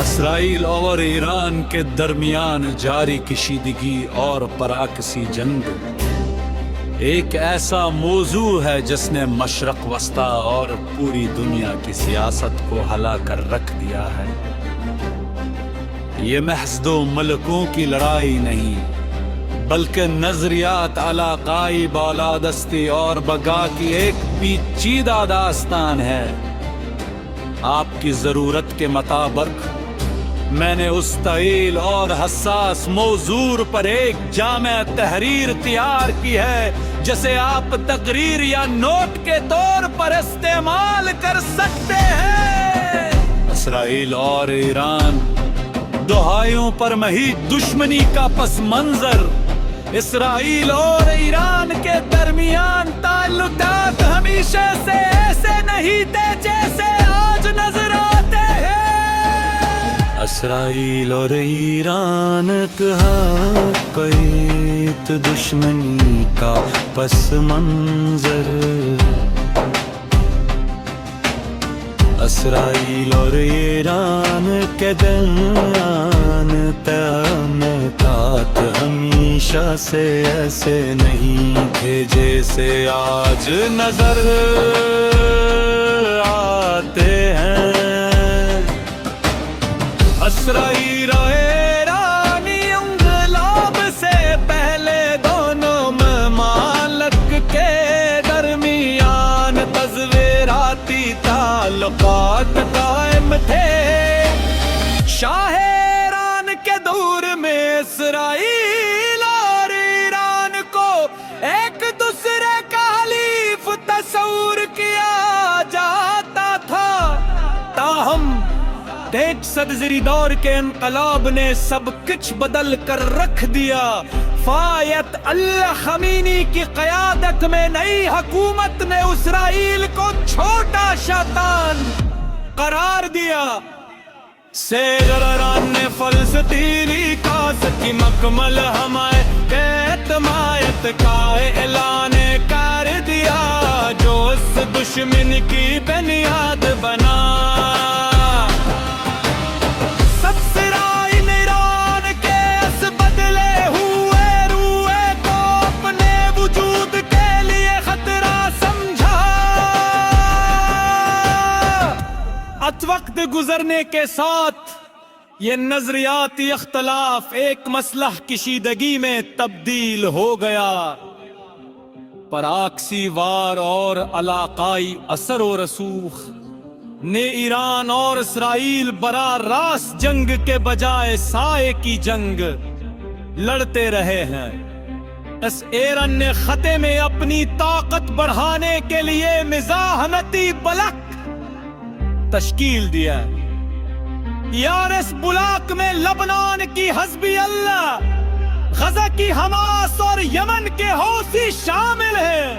اسرائیل اور ایران کے درمیان جاری کشیدگی اور پراکسی جنگ ایک ایسا موضوع ہے جس نے مشرق وسطی اور پوری دنیا کی سیاست کو ہلا کر رکھ دیا ہے۔ یہ محض دو ملکوں کی لڑائی نہیں بلکہ نظریات، علاقائی بالادستی اور بقا کی ایک پیچیدہ داستان ہے۔ آپ کی ضرورت کے مطابق میں نے اس طویل اور حساس موضوع پر ایک جامع تحریر تیار کی ہے جسے آپ تقریر یا نوٹ کے طور پر استعمال کر سکتے ہیں۔ اسرائیل اور ایران دہائیوں پر محیط دشمنی کا پس منظر، اسرائیل اور ایران کے درمیان تعلقات ہمیشہ سے ایسے نہیں تھے جیسے آج نظر آتے ہیں۔ اسرائیل اور ایران کا قید دشمنی کا پس منظر، اسرائیل اور ایران کے درمیان تعلقات ہمیشہ سے ایسے نہیں تھے جیسے آج نظر آتے ہیں۔ اسرائیل اور ایرانی انقلاب سے پہلے دونوں ممالک کے درمیان تصویراتی تعلقات قائم تھے۔ شاہ ایران کے دور میں اسرائیل اور ایران کو ایک دوسرے کا حلیف تصور کیا جاتا تھا، تاہم 150 دور کے انقلاب نے سب کچھ بدل کر رکھ دیا۔ فایت اللہ خمینی کی قیادت میں نئی حکومت نے اسرائیل کو چھوٹا شیطان قرار دیا۔ سیگران نے فلسطینی کاس کی مکمل حمایت کا اعلان کر دیا، جو اس دشمن کی بنیاد بنا۔ وقت گزرنے کے ساتھ یہ نظریاتی اختلاف ایک مسلح کشیدگی میں تبدیل ہو گیا۔ پراکسی وار اور علاقائی اثر و رسوخ نے ایران اور اسرائیل براہ راست جنگ کے بجائے سائے کی جنگ لڑتے رہے ہیں۔ اس ایران نے خطے میں اپنی طاقت بڑھانے کے لیے مزاحمتی بلاک تشکیل دیا، یار اس بلاک میں لبنان کی حزبی اللہ، غزہ کی حماس اور یمن کے حوثی شامل ہیں،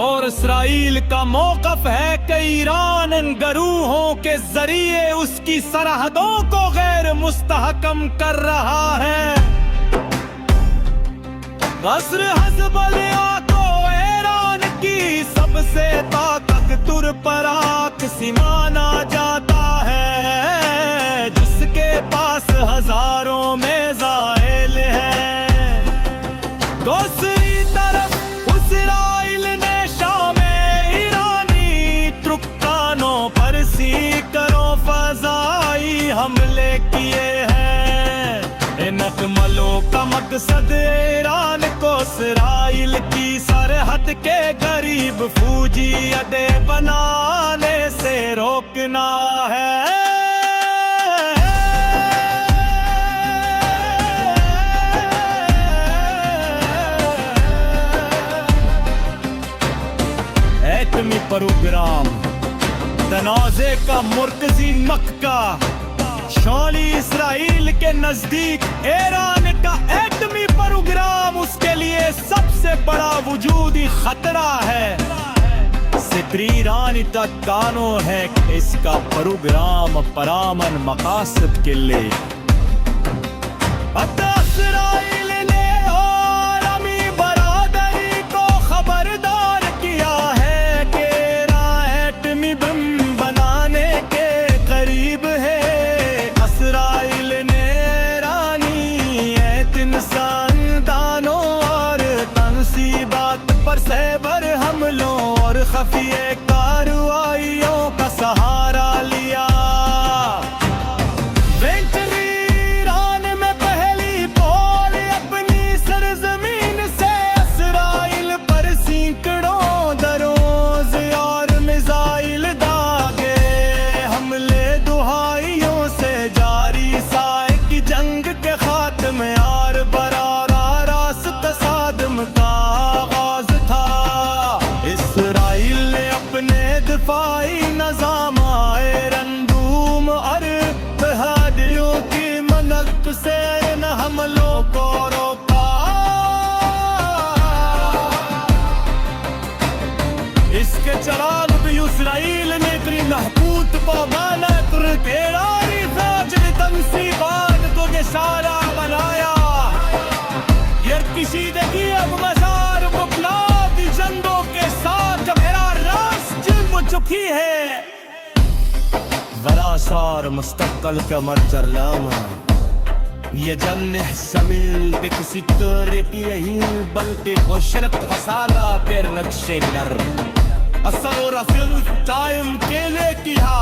اور اسرائیل کا موقف ہے کہ ایران ان گروہوں کے ذریعے اس کی سرحدوں کو غیر مستحکم کر رہا ہے۔ قصر حزب اللہ کو ایران کی سب سے طاقتور پراکسی مانا جاتا ہے، جس کے پاس ہزاروں میزائل ہیں۔ دوسری طرف اسرائیل نے شام ایرانی ترکانوں پر سیکروں فضائی حملے کیے ہیں۔ ان حملوں کا مقصد ایران کو اسرائیل کی سرحد کے قریب فوجی اڈے بنانے سے روکنا ہے۔ ایٹمی پروگرام تنازع کا مرکزی مکہ شمالی اسرائیل کے نزدیک ایران کا ایٹمی پروگرام اس کے لیے سب سے بڑا وجودی خطرہ ہے۔ صرف ایرانی تک قانون ہے کہ اس کا پروگرام پرامن مقاصد کے لیے اسرائیل نے عالمی برادری کو خبردار کیا ہے کہ ایران ایٹمی بم بنانے کے قریب ہے۔ خفیہ کارروائیوں کا سہارا لیا۔ ایران میں پہلی پول اپنی سرزمین سے اسرائیل پر سینکڑوں دروز اور میزائل داغے، حملے دہائیوں سے جاری سائے کی جنگ کے خاتمے اور برارا راست تصادم کا آغاز تھا۔ اسرائیل نے اپنے دفاعی نظام آئرن ڈوم اور اتحادیوں کی مدد سے ان حملوں کو روکا۔ اس کے چراغ بھی اسرائیل نے اتنی محبوط پیمانہ پر تیراری فوج نے تنصیبات کو نشانہ بنایا۔ یہ کشیدگی اب مزار بکلات جنگوں کے ساتھ میرا راس جم چکی ہے۔ وراسار مستقل کا مرجر لاما، یہ جنگ سمیل پہ کسی طرح کی نہیں بلکہ خوشرت فسادہ پہ نقش نر اثر و رفل ٹائم کیلے کیا۔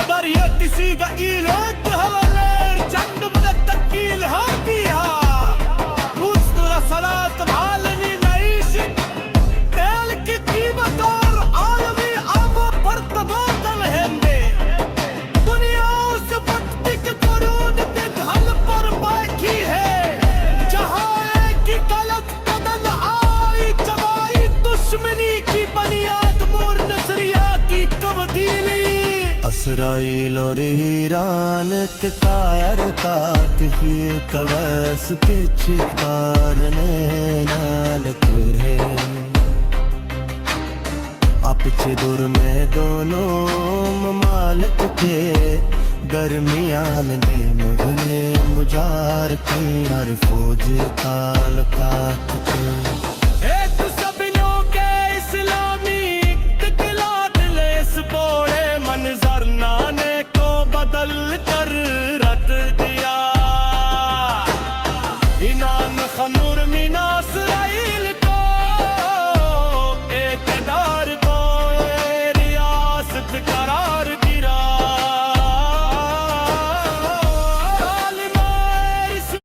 اگر یہ کسی کا ایلت حوالے جنگ مدد تکیل ہو کیا، روز رسالات عالمی معیشت تیل کی قیمت اور عالمی آب پر تبادل ہندے، دنیا اس وقت کے قرون کے گھل پر باقی ہے جہاں ایک ہی غلط قدم آئی جمائی دشمنی کی بنیاد مور نظریہ کی تبدیلی۔ اسرائیل اور ایران کے کائر کاتفی کویس کے چکارنے نال کرے، اپچے دور میں دونوں ممالک کے درمیان دے مغلے مجار کی ہر فوج تعلقات کے